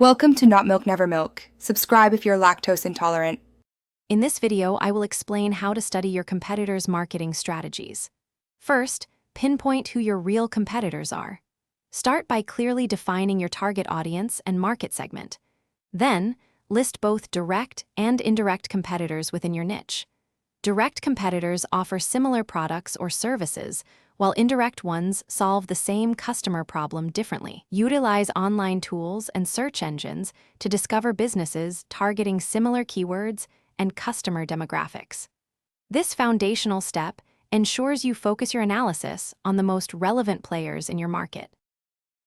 Welcome to Not Milk Never Milk. Subscribe if you're lactose intolerant. In this video, I will explain how to study your competitors' marketing strategies. First, pinpoint who your real competitors are. Start by clearly defining your target audience and market segment. Then, list both direct and indirect competitors within your niche. Direct competitors offer similar products or services, while indirect ones solve the same customer problem differently. Utilize online tools and search engines to discover businesses targeting similar keywords and customer demographics. This foundational step ensures you focus your analysis on the most relevant players in your market.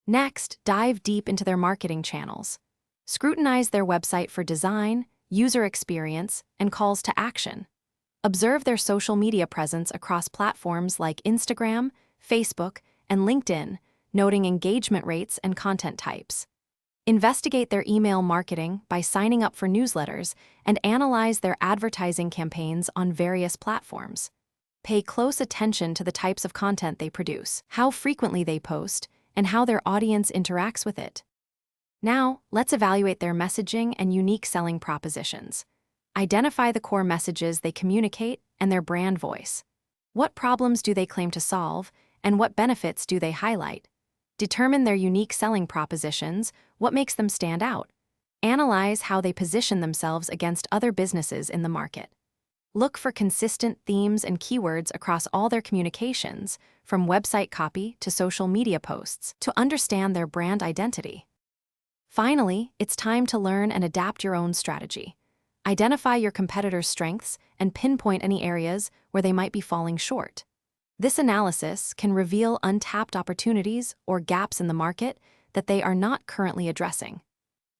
Next, dive deep into their marketing channels. Scrutinize their website for design, user experience, and calls to action. Observe their social media presence across platforms like Instagram, Facebook, and LinkedIn, noting engagement rates and content types. Investigate their email marketing by signing up for newsletters and analyze their advertising campaigns on various platforms. Pay close attention to the types of content they produce, how frequently they post, and how their audience interacts with it. Now, let's evaluate their messaging and unique selling propositions. Identify the core messages they communicate and their brand voice. What problems do they claim to solve, and what benefits do they highlight? Determine their unique selling propositions, what makes them stand out. Analyze how they position themselves against other businesses in the market. Look for consistent themes and keywords across all their communications, from website copy to social media posts, to understand their brand identity. Finally, it's time to learn and adapt your own strategy. Identify your competitors' strengths and pinpoint any areas where they might be falling short. This analysis can reveal untapped opportunities or gaps in the market that they are not currently addressing.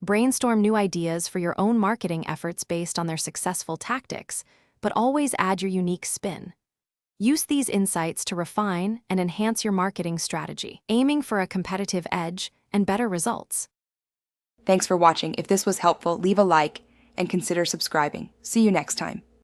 Brainstorm new ideas for your own marketing efforts based on their successful tactics, but always add your unique spin. Use these insights to refine and enhance your marketing strategy, aiming for a competitive edge and better results. Thanks for watching. If this was helpful, leave a like and consider subscribing. See you next time.